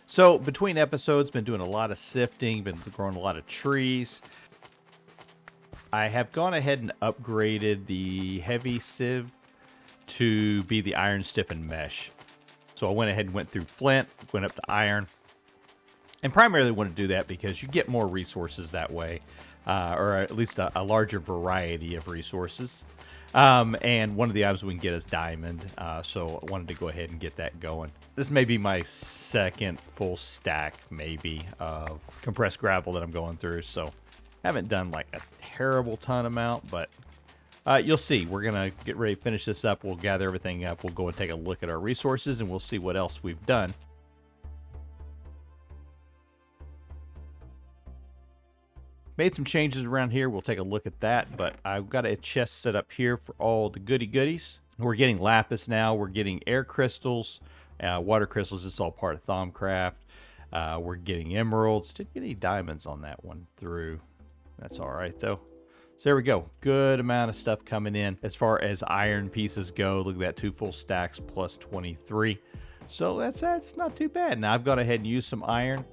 So between episodes, been doing a lot of sifting, been growing a lot of trees. I have gone ahead and upgraded the heavy sieve to be the iron stiffened mesh. So I went ahead and went through flint, went up to iron, and primarily want to do that because you get more resources that way, or at least a larger variety of resources. And one of the items we can get is diamond, so I wanted to go ahead and get that going. This may be my second full stack, maybe, of compressed gravel that I'm going through, so haven't done like a terrible ton amount, but you'll see. We're going to get ready to finish this up. We'll gather everything up. We'll go and take a look at our resources, and we'll see what else we've done. Made some changes around here. We'll take a look at that, but I've got a chest set up here for all the goody goodies. We're getting lapis now. We're getting air crystals, water crystals. It's all part of Thaumcraft. We're getting emeralds. Didn't get any diamonds on that one through. That's all right, though. So there we go. Good amount of stuff coming in. As far as iron pieces go, look at that, 2 full stacks plus 23. So that's not too bad. Now I've gone ahead and used some iron.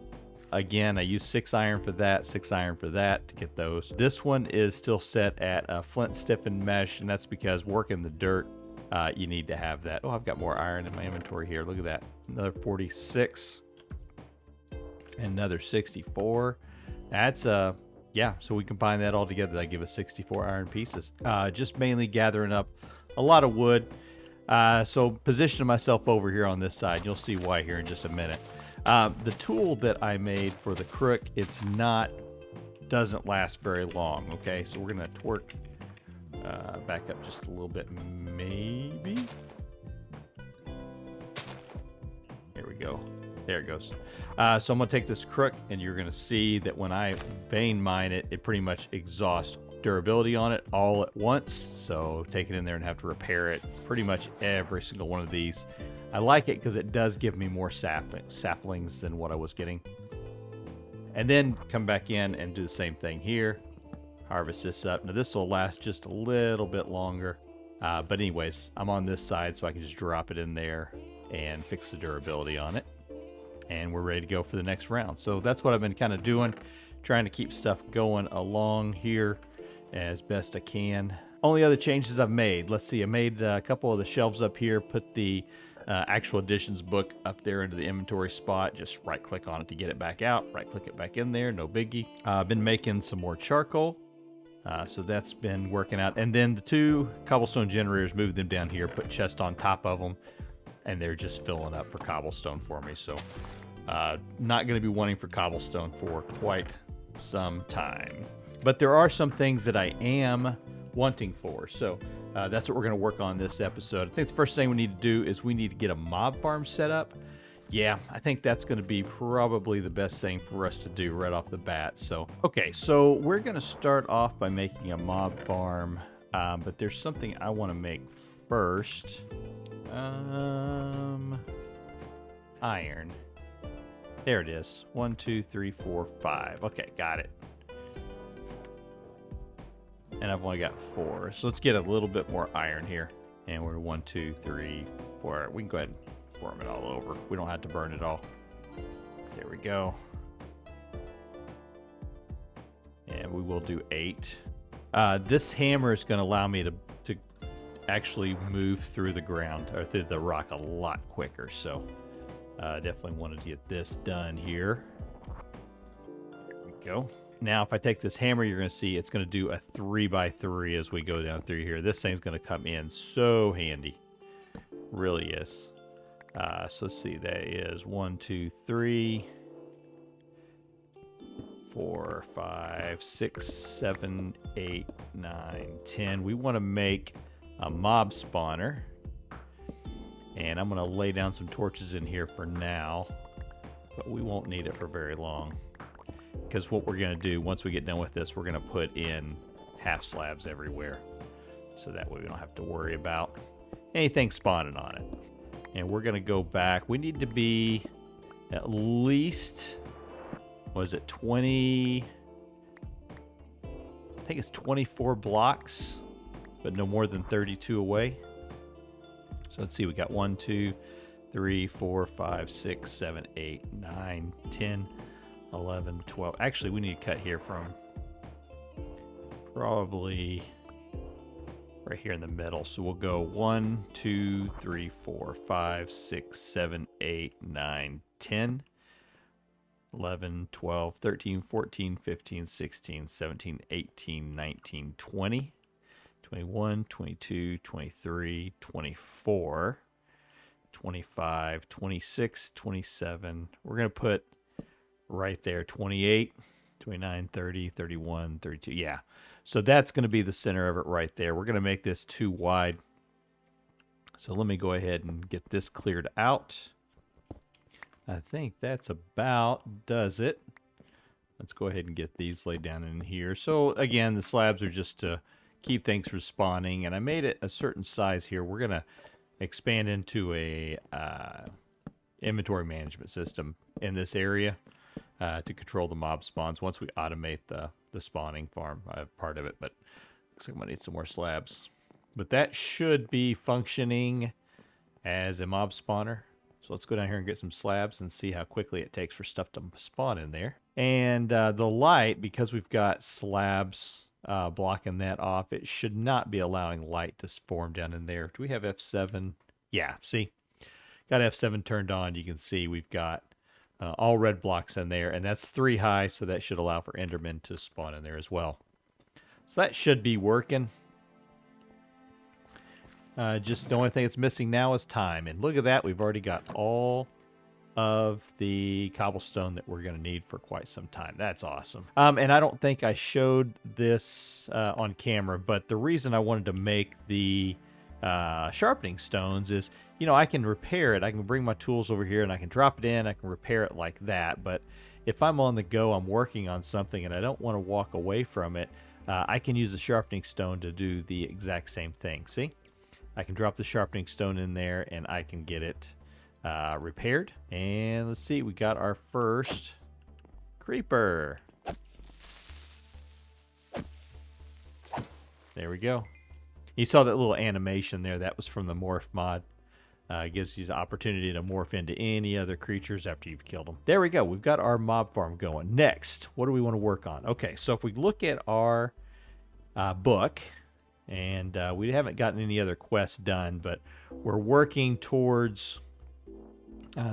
Again, I used 6 iron for that, 6 iron for that to get those. This one is still set at a flint stiffened mesh, and that's because working the dirt, you need to have that. Oh, I've got more iron in my inventory here. Look at that. Another 46 and another 64. That's yeah, so we combine that all together. That give us 64 iron pieces. Just mainly gathering up a lot of wood. So positioning myself over here on this side. You'll see why here in just a minute. The tool that I made for the crook, doesn't last very long, okay? So we're going to torque back up just a little bit, maybe. Here we go. There it goes. So I'm going to take this crook, and you're going to see that when I vein mine it, it pretty much exhausts durability on it all at once. So take it in there and have to repair it. Pretty much every single one of these. I like it because it does give me more saplings than what I was getting. And then come back in and do the same thing here. Harvest this up. Now this will last just a little bit longer. But anyways, I'm on this side so I can just drop it in there and fix the durability on it. And we're ready to go for the next round. So that's what I've been kind of doing. Trying to keep stuff going along here as best I can. Only other changes I've made. Let's see. I made a couple of the shelves up here. Put the actual additions book up there into the inventory spot. Just right click on it to get it back out. Right click it back in there. No biggie. I've been making some more charcoal. So that's been working out. And then the 2 cobblestone generators, moved them down here, put chest on top of them, and they're just filling up for cobblestone for me. So not going to be wanting for cobblestone for quite some time. But there are some things that I am wanting for. So that's what we're going to work on this episode. I think the first thing we need to do is we need to get a mob farm set up. Yeah, I think that's going to be probably the best thing for us to do right off the bat. So, okay, so we're going to start off by making a mob farm. But there's something I want to make first. Iron. There it is. 1, 2, 3, 4, 5. Okay, got it. And I've only got 4. So let's get a little bit more iron here. And we're 1, 2, 3, 4. We can go ahead and form it all over. We don't have to burn it all. There we go. And we will do 8. This hammer is going to allow me to actually move through the ground, or through the rock, a lot quicker. So definitely wanted to get this done here. There we go. Now, if I take this hammer, you're going to see it's going to do a 3x3 as we go down through here. This thing's going to come in so handy. Really is. So let's see. That is 1, 2, 3, 4, 5, 6, 7, 8, 9, 10. We want to make a mob spawner. And I'm going to lay down some torches in here for now. But we won't need it for very long. Because what we're going to do, once we get done with this, we're going to put in half slabs everywhere. So that way we don't have to worry about anything spawning on it. And we're going to go back. We need to be at least, was it 20? I think it's 24 blocks, but no more than 32 away. So let's see, we got 1, 2, 3, 4, 5, 6, 7, 8, 9, 10, 11, 12. Actually, we need to cut here from probably right here in the middle. So we'll go 1, 2, 3, 4, 5, 6, 7, 8, 9, 10, 11, 12, 13, 14, 15, 16, 17, 18, 19, 20, 21, 22, 23, 24, 25, 26, 27. We're going to put right there 28, 29, 30, 31, 32. Yeah. So that's going to be the center of it right there. We're going to make this too wide. So let me go ahead and get this cleared out. I think that's about does it. Let's go ahead and get these laid down in here. So again, the slabs are just to keep things from spawning, and I made it a certain size here. We're going to expand into a inventory management system in this area to control the mob spawns once we automate the spawning farm part of it. But looks like I'm gonna need some more slabs, but that should be functioning as a mob spawner. So let's go down here and get some slabs and see how quickly it takes for stuff to spawn in there. And the light, because we've got slabs blocking that off, it should not be allowing light to form down in there. Do we have F7? Yeah, see, got F7 turned on. You can see we've got all red blocks in there, and that's 3 high, so that should allow for Endermen to spawn in there as well. So that should be working. Just the only thing that's missing now is time. And look at that, we've already got all of the cobblestone that we're going to need for quite some time. That's awesome. And I don't think I showed this on camera, but the reason I wanted to make the sharpening stones is, you know, I can repair it. I can bring my tools over here and I can drop it in. I can repair it like that. But if I'm on the go, I'm working on something and I don't want to walk away from it, I can use the sharpening stone to do the exact same thing. See? I can drop the sharpening stone in there and I can get it repaired. And let's see, we got our first creeper. There we go. You saw that little animation there. That was from the morph mod. It gives you the opportunity to morph into any other creatures after you've killed them. There we go. We've got our mob farm going. Next, what do we want to work on? Okay, so if we look at our book, and we haven't gotten any other quests done, but we're working towards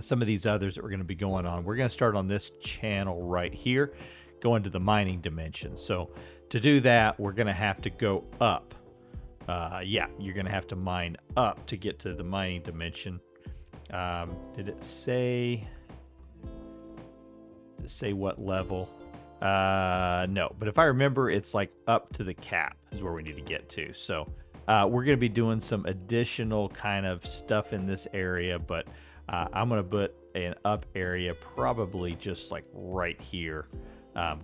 some of these others that we're going to be going on. We're going to start on this channel right here, go into the mining dimension. So to do that, we're going to have to go up. Yeah, you're going to have to mine up to get to the mining dimension. Did it say what level? No, but if I remember, it's like up to the cap is where we need to get to. So we're going to be doing some additional kind of stuff in this area, but I'm going to put an up area probably just like right here,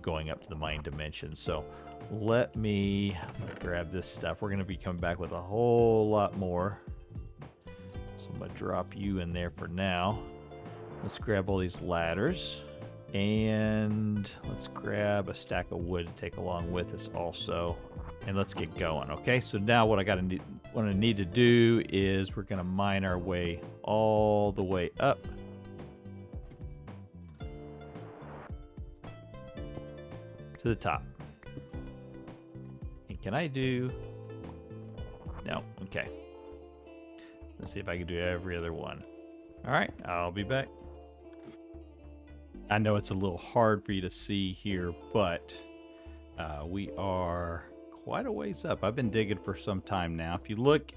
going up to the mining dimension. So let me grab this stuff. We're going to be coming back with a whole lot more. So I'm going to drop you in there for now. Let's grab all these ladders. And let's grab a stack of wood to take along with us also. And let's get going, okay? So now what I need to do is we're going to mine our way all the way up. To the top. And can I do... No, okay. Let's see if I can do every other one. All right, I'll be back. I know it's a little hard for you to see here, but we are quite a ways up. I've been digging for some time now. If you look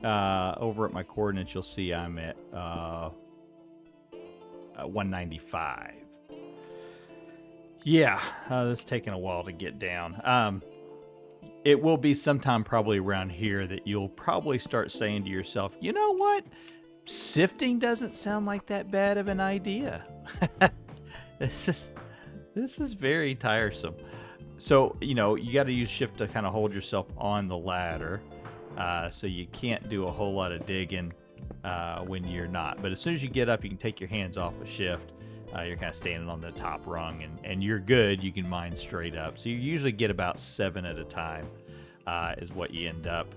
over at my coordinates, you'll see I'm at 195. Yeah, this is taking a while to get down. It will be sometime probably around here that you'll probably start saying to yourself, you know what? Sifting doesn't sound like that bad of an idea. This is very tiresome. So, you know, you got to use shift to kind of hold yourself on the ladder. So you can't do a whole lot of digging when you're not. But as soon as you get up, you can take your hands off of shift. You're kind of standing on the top rung and you're good. You can mine straight up. So you usually get about 7 at a time is what you end up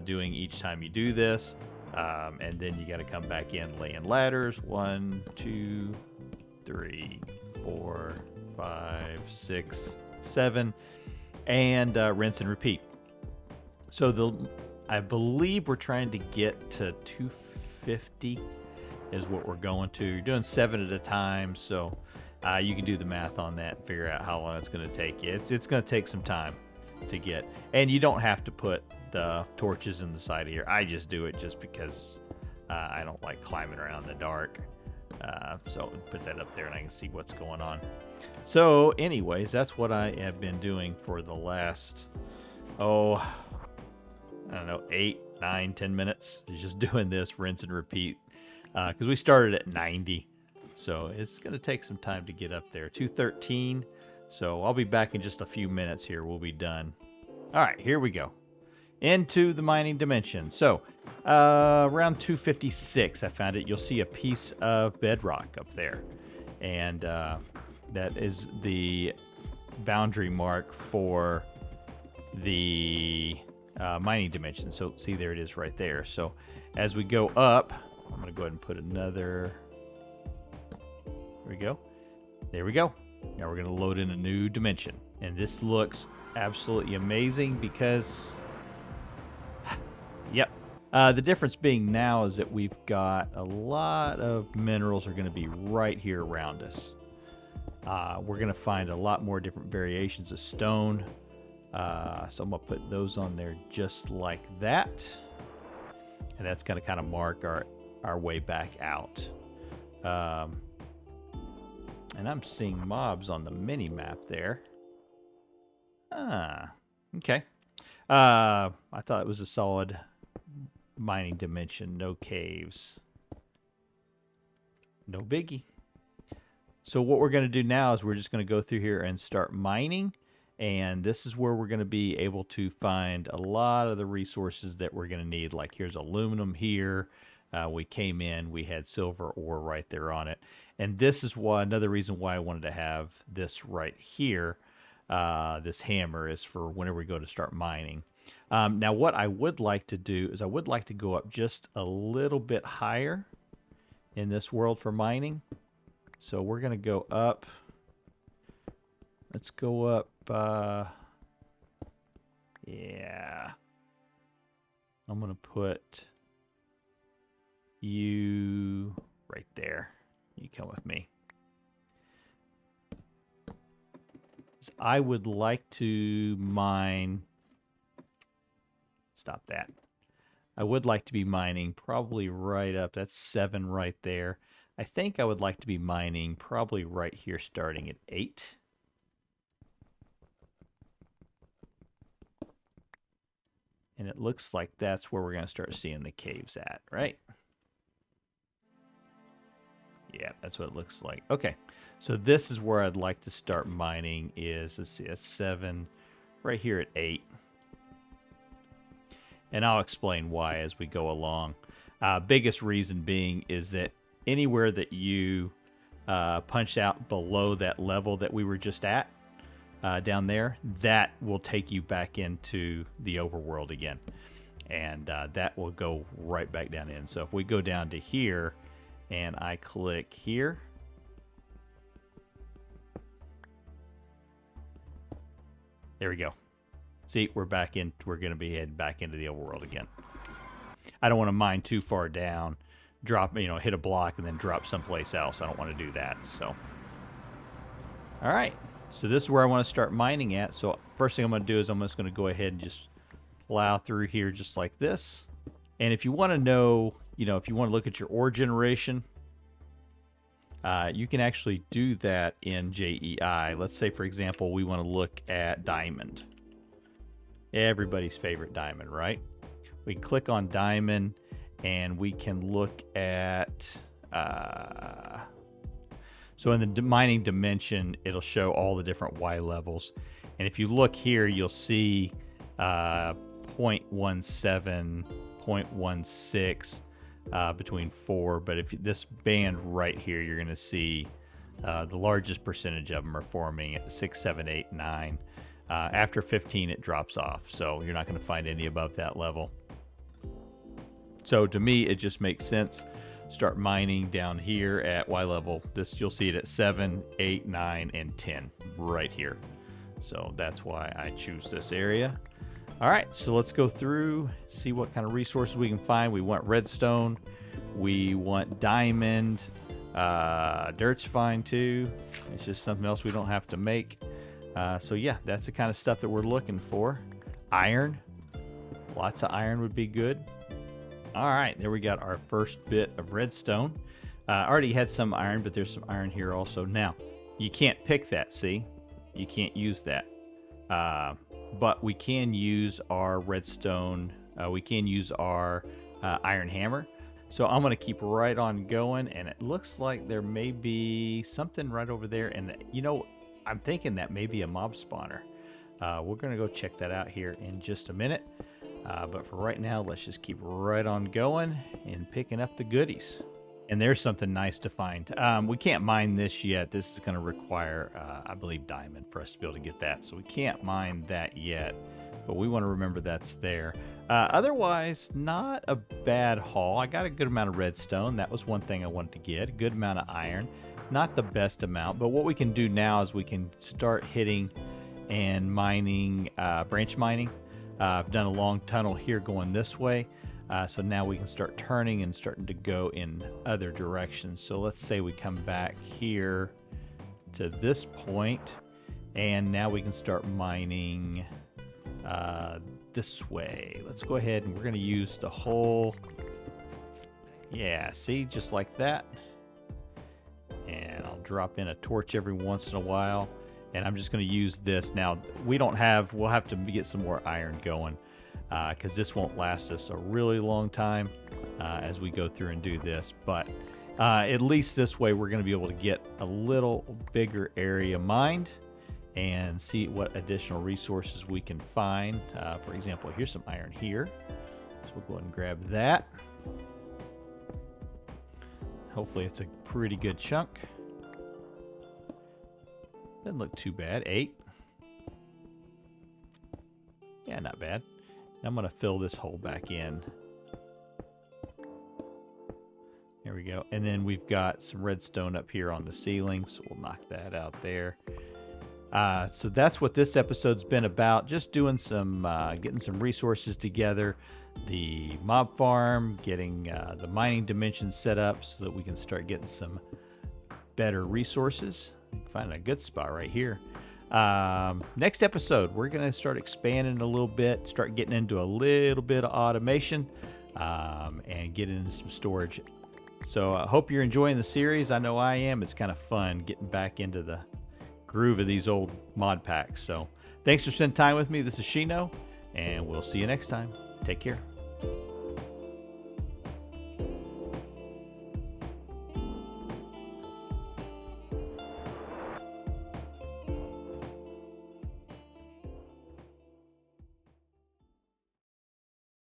doing each time you do this. And then you got to come back in, laying ladders. 1, 2, 3, 4, 5, 6, 7, and rinse and repeat. So I believe we're trying to get to 250 is what we're going to. You're doing 7 at a time, so you can do the math on that and figure out how long it's going to take you. It's going to take some time to get, and you don't have to put the torches in the side of here. I just do it just because I don't like climbing around in the dark. So put that up there and I can see what's going on. So anyways, that's what I have been doing for the last, I don't know, 8, 9, 10 minutes. Just doing this, rinse and repeat, because we started at 90. So it's going to take some time to get up there. 213. So I'll be back in just a few minutes here. We'll be done. All right, here we go. Into the mining dimension. So around 256, I found it. You'll see a piece of bedrock up there. And that is the boundary mark for the mining dimension. So see, there it is right there. So as we go up, I'm going to go ahead and put another... There we go. There we go. Now we're going to load in a new dimension. And this looks absolutely amazing because... Yep. The difference being now is that we've got a lot of minerals are going to be right here around us. We're going to find a lot more different variations of stone. So I'm going to put those on there just like that. And that's going to kind of mark our way back out. And I'm seeing mobs on the mini map there. Okay. I thought it was a solid mining dimension. No caves. No biggie. So what we're going to do now is we're just going to go through here and start mining. And this is where we're going to be able to find a lot of the resources that we're going to need. Like here's aluminum here. We came in, we had silver ore right there on it. And this is another reason why I wanted to have this right here. This hammer is for whenever we go to start mining. Now what I would like to do is I would like to go up just a little bit higher in this world for mining. So we're going to go up. Let's go up. Yeah. I'm going to put you right there. You come with me. So I would like to mine. Stop that. I would like to be mining probably right up. That's 7 right there. I think I would like to be mining probably right here starting at 8. And it looks like that's where we're going to start seeing the caves at, right? Yeah, that's what it looks like. Okay, so this is where I'd like to start mining is, let's see, that's 7, right here at 8. And I'll explain why as we go along. Biggest reason being is that anywhere that you punch out below that level that we were just at, down there, that will take you back into the overworld again. And that will go right back down in. So if we go down to here, and I click here. There we go. See, we're back in. We're going to be heading back into the overworld again. I don't want to mine too far down, drop, hit a block and then drop someplace else. I don't want to do that. So, all right. So this is where I want to start mining at. So first thing I'm going to do is I'm just going to go ahead and just plow through here just like this. And if you want to know, if you want to look at your ore generation, you can actually do that in JEI. Let's say, for example, we want to look at diamond. Everybody's favorite diamond, right? We can click on diamond and we can look at... So in the mining dimension, it'll show all the different Y levels. And if you look here, you'll see 0.17, 0.16, between 4. But if this band right here, you're going to see the largest percentage of them are forming at 6, 7, 8, 9. After 15, it drops off. So you're not going to find any above that level. So to me, it just makes sense. Start mining down here at Y level. This, you'll see it at 7, 8, 9, and 10 right here. So that's why I choose this area. All right, so let's go through, see what kind of resources we can find. We want redstone. We want diamond. Dirt's fine too. It's just something else we don't have to make. So yeah, that's the kind of stuff that we're looking for. Iron. Lots of iron would be good. All right, there we got our first bit of redstone. Already had some iron, but there's some iron here also. Now, you can't pick that, see? You can't use that. But we can use our redstone. We can use our iron hammer. So I'm going to keep right on going, and it looks like there may be something right over there. And, you know, I'm thinking that may be a mob spawner. We're going to go check that out here in just a minute. But for right now, let's just keep right on going and picking up the goodies. And there's something nice to find. We can't mine this yet. This is going to require, I believe, diamond for us to be able to get that. So we can't mine that yet. But we want to remember that's there. Otherwise, not a bad haul. I got a good amount of redstone. That was one thing I wanted to get. A good amount of iron. Not the best amount. But what we can do now is we can start hitting and mining, branch mining. I've done a long tunnel here going this way. So now we can start turning and starting to go in other directions. So let's say we come back here to this point, and now we can start mining this way. Let's go ahead and we're going to use the whole, yeah, see, just like that. And I'll drop in a torch every once in a while. And I'm just going to use this. Now, we'll have to get some more iron going. Because this won't last us a really long time as we go through and do this. But at least this way we're going to be able to get a little bigger area mined and see what additional resources we can find. For example, here's some iron here. So we'll go ahead and grab that. Hopefully it's a pretty good chunk. Doesn't look too bad. 8. Yeah, not bad. I'm going to fill this hole back in. There we go. And then we've got some redstone up here on the ceiling, so we'll knock that out there. So that's what this episode's been about. Just doing some, getting some resources together. The mob farm, getting the mining dimensions set up so that we can start getting some better resources. Finding a good spot right here. Next episode, we're going to start expanding a little bit, start getting into a little bit of automation, and get into some storage. So I hope you're enjoying the series. I know I am. It's kind of fun getting back into the groove of these old mod packs. So thanks for spending time with me. This is Shino, and we'll see you next time. Take care.